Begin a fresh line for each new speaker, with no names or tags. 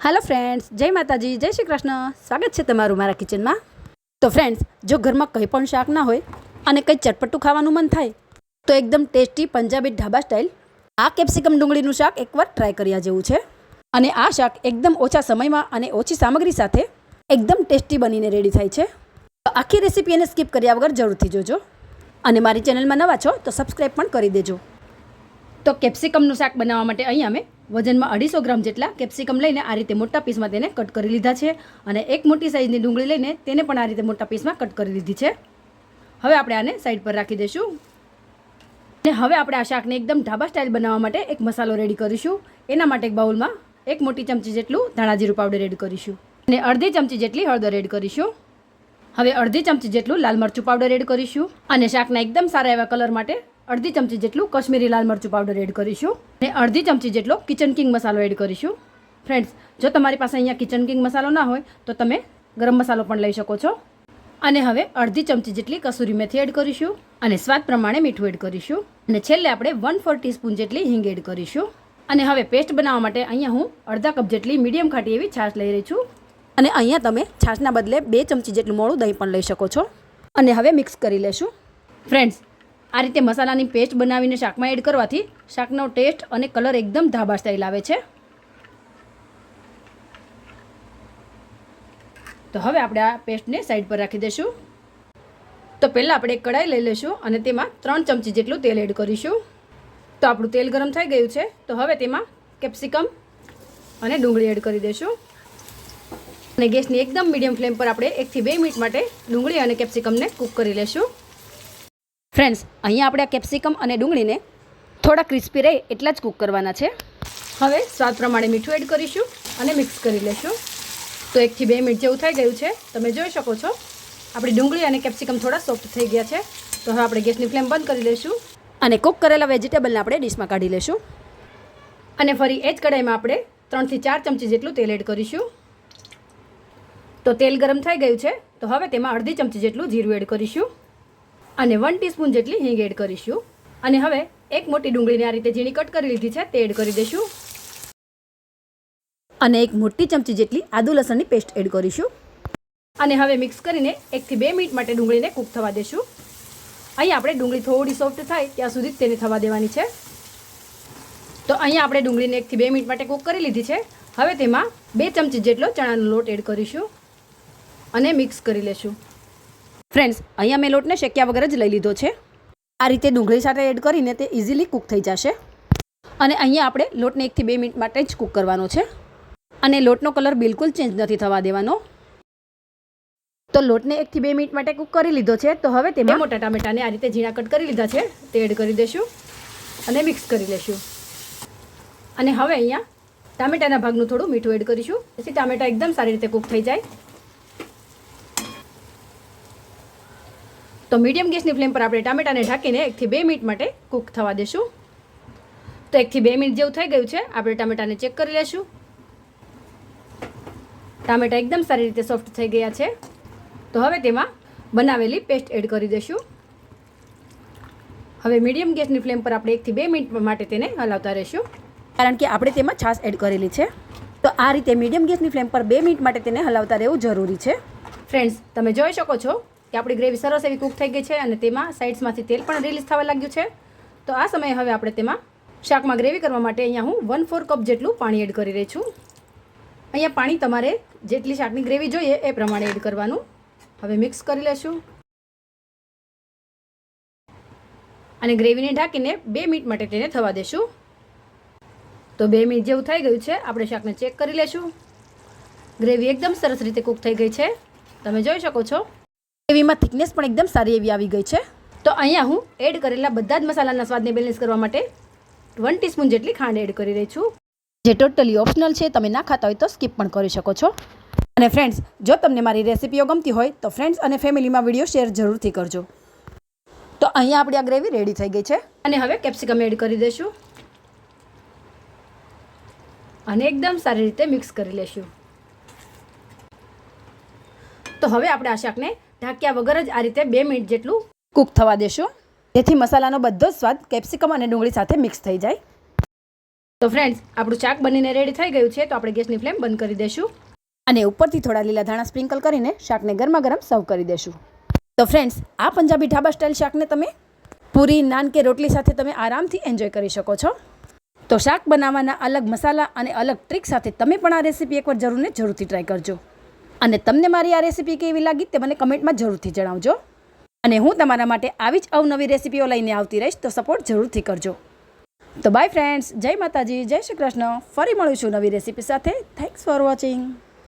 Hello friends, जय माताजी, जय श्री कृष्ण। स्वागत है तमारू मारा किचन में। तो फ्रेंड्स, जो घर में कई पण शाक ना होय अने कई चटपटू खावानुं मन थाय तो एकदम टेस्टी पंजाबी ढाबा स्टाइल आ केप्सिकम डूंगळीनुं शाक एकवार ट्राय कर्या जेवुं छे। अने आ शाक एकदम ओछा समयमां अने ओછી सामग्री साथे एकदम टेस्टी बनीने रेडी थाय छे। तो आखी रेसिपी ने स्कीप कर्या वगर जरूरथी जोजो अने मारी चेनल में नवा छो तो सब्सक्राइब पण करी देजो। तो केप्सिकमनुं शाक बनाववा माटे अहीं अमे वजन में 250 ग्राम जेटला केप्सिकम लईने आ रीते मोटा पीस में तेने कट करी लीधा छे अने एक मोटी साइजनी डूंगળી लईने तेने पण आ रीते मोटा पीस में कट करी लीधी छे। हवे आपणे आने साइड पर राखी देशुं अने हवे आपणे आ शाकने एकदम ढाबा स्टाइल बनाववा माटे एक मसालो रेडी करीशुं। एना माटे एक बाउल में एक मोटी चमची जेटलुं धाणा जीरुं पाउडर एड करीशुं अने अर्धी चमची जेटली हळदर एड करीशुं। हवे अर्धी चमची जेटलुं लाल मरचुं पाउडर एड करीशुं अने शाकना एकदम सारा एवा कलर माटे अर्धी चमची जेटलू कश्मीरी लाल मरचुं पाउडर एड करीशुं अने अर्धी चमची जेटलो किचन किंग मसालो एड करीशुं। फ्रेंड्स, जो तमारी पासे अहींया किचन किंग मसालो ना होय तो तमे गरम मसालो पण लई शको छो। अने हवे अर्धी चमची जेटली कसूरी मेथी एड करीशुं अने स्वाद प्रमाणे मीठुं एड करीशुं अने छेल्ले आपणे 1/4 टीस्पून जेटली हींग एड करीशुं। अने हवे पेस्ट बनाववा माटे अहींया हूँ अर्धा कप जेटली मीडियम खाटी एवी छाश लई रही छुं अने अहींया तमे छाशना बदले 2 चमची जेटલું મોળું દહીં पण લઈ શકો છો। અને હવે મિક્સ કરી લેશું। फ्रेंड्स, आ रीते मसालानी पेस्ट बनावीने शाकमां एड करवाथी शाकनो टेस्ट अने कलर एकदम ढाबा स्टाइल आवे छे। तो हवे आपणे आ पेस्टने साइड पर राखी देशुं। तो पहेला आपणे एक कढ़ाई लई लेशुं अने तेमां 3 चमची जेटલું तेल एड करीशुं। तो आपणुं तेल गरम थई गयुं छे तो हवे तेमां केप्सिकम अने डूंगળી एड करी देशुं अने गैसनी एकदम मीडियम फ्लेम पर आपणे 1 થી 2 मिनिट माटे डूंगળી अने केप्सिकमने कूक करी लेशुं। फ्रेंड्स, अहीं आपणे केप्सिकम अने डूंगळीने थोड़ा क्रिस्पी रहे एटला ज कूक करवाना छे। हवे स्वाद प्रमाणे मीठुं एड करीशुं अने मिक्स करी लेशुं। तो 1 થી 2 मिनिट जेवुं थई गयुं छे, तमे जोई शको छो आपणी डूंगળી अने केप्सिकम थोड़ा सॉफ्ट थई गया छे। तो हवे आपणे गैसनी फ्लेम बंद करी लेशुं अने कूक करेला वेजिटेबलने आपणे डिशमां काढी लेशुं अने फरी ए ज कढ़ाईमां आपणे 3 થી 4 चमची जेटલું तेल एड करीशुं। तो तेल गरम थई गयुं छे तो हवे तेमां अर्धी चमची जेटલું जीरुं एड करीशुं અને 1 ટીસ્પૂન જેટલી હિંગ એડ કરીશું અને હવે એક મોટી ડુંગળીને આ રીતે ઝીણી કટ કરી લીધી છે તે એડ કરી દઈશું અને એક મોટી ચમચી જેટલી આદુ લસણની પેસ્ટ એડ કરીશું અને હવે મિક્સ કરીને 1 થી 2 મિનિટ માટે ડુંગળીને કૂક થવા દેશું। અહીં આપણે ડુંગળી થોડી સોફ્ટ થાય ત્યાં સુધી તેને થવા દેવાની છે। તો અહીં આપણે ડુંગળીને 1 થી 2 મિનિટ માટે કૂક કરી લીધી છે। હવે તેમાં 2 ચમચી જેટલો ચણાનો લોટ એડ કરીશું અને મિક્સ કરી લેશું। फ्रेंड्स, अहीं मैं लोट ने शेक्या वगर ज लई लीधो छे। आ रीते डूंगળી साथे एड करीने ते इजीली कूक थई जशे अने अहीं आपणे लोटने 1 થી 2 मिनिट माटे ज कूक करवानो छे अने लोटनो कलर बिल्कुल चेन्ज नथी थवा देवानो। तो लोटने 1 થી 2 मिनिट माटे कूक करी लीधो छे। तो हवे तेमां मोटा टामेटाने आ रीते झीणा कट करी लीधा छे ते एड करी देशुं अने मिक्स करी लेशुं अने हवे अहींया टामेटाना भागनुं थोडुं मीठुं एड करीशुं जेथी टामेटा एकदम सारी रीते कूक थई जाय। तो मीडियम गैसनी फ्लेम पर आपणे टामेटाने ढांकीने 1 થી 2 मिनिट माटे कूक थवा देशुं। तो 1 થી 2 मिनिट जेवुं थई गयुं छे, आपणे टामेटाने चेक करी लेशुं। टामेटा एकदम सारी रीते सॉफ्ट थई गया छे। तो हवे तेमां बनावेली पेस्ट एड करी देशुं। हवे मीडियम गैसनी फ्लेम पर आपणे 1 થી 2 मिनिट माटे तेने हलावता रहीशुं कारण के आपणे तेमां छाश एड करेली छे। तो आ रीते मीडियम गैसनी फ्लेम पर 2 मिनिट माटे तेने हलावता रहेवुं जरूरी छे। फ्रेंड्स, तमे जोई शको छो कि आपणी ग्रेवी सरस एवी कूक थई गई है और तेमां साइड्समांथी तेल पण रिलीज थवा लाग्युं छे। तो आ समये हवे आपणे तेमां शाकमां ग्रेवी करवा माटे अहींया हूँ 1/4 कप जेटલું पाणी एड करी रही छुं। अहींया पाणी तमारे जेटली शाकनी ग्रेवी जोईए ए प्रमाणे एड करवानुं। हवे मिक्स करी लेशुं अने ग्रेवीने ढांकीने 2 मिनिट माटे तेने थवा देशुं। तो 2 मिनिट जेवुं थई गयुं छे, आपणे शाकने चेक करी लेशुं। ग्रेवी एकदम सरस रीते कूक थई गई छे, तमे जोई शको छो। ग्रेवीमां थिकनेस पण एकदम सारी एवी आवी गई छे। तो अहींया हूँ एड करेला बधा ज मसालाना स्वादने बेलेन्स करवा माटे 1 टीस्पून जेटली खांड एड करी रही छुं जे टोटली ऑप्शनल छे। तमे ना खाता होय तो स्कीप पण करी शको छो। अने फ्रेंड्स, जो तमने मारी रेसिपीओ गमती होय तो फ्रेंड्स अने फेमिलीमां विडियो शेर जरूरथी करजो। तो अहींया आपणी आ ग्रेवी रेडी थई गई छे अने हवे केप्सिकम एड करी देशुं अने एकदम सारी रीते मिक्स करी लेशुं। तो हवे आपणे आ शाकने ढांक्या वगर ज आ रीते 2 मिनिट जेटલું कूक थवा देशुं जेथी मसालानो बधो स्वाद केप्सिकम अने डूंगળી साथे मिक्स थई जाय। તો ફ્રેન્ડ્સ, આપણું શાક બનીને રેડી થઈ ગયું છે. તો આપણે ગેસની ફ્લેમ બંધ કરી દઈશું અને ઉપરથી થોડા લીલા ધાણા સ્પ્રિંકલ કરીને શાકને ગરમા ગરમ સર્વ કરી દઈશું. તો ફ્રેન્ડ્સ, આ પંજાબી ઢાબા સ્ટાઇલ શાકને તમે પૂરી, નાન કે રોટલી સાથે તમે આરામથી એન્જોય કરી શકો છો. તો શાક બનાવવાના અલગ મસાલા અને અલગ ટ્રીક સાથે તમે પણ આ રેસીપી એકવાર જરૂરથી ટ્રાય કરજો. અને તમને મારી આ રેસીપી કેવી લાગી તે મને કમેન્ટમાં જરૂરથી જણાવજો. અને હું તમારા માટે આવી જ અવનવી રેસીપીઓ લઈને આવતી રહીશ, તો સપોર્ટ જરૂરથી કરજો. તો બાય ફ્રેન્ડ્સ, જય માતાજી, જય શ્રી કૃષ્ણ. ફરી મળીશું નવી રેસીપી સાથે. Thanks for watching.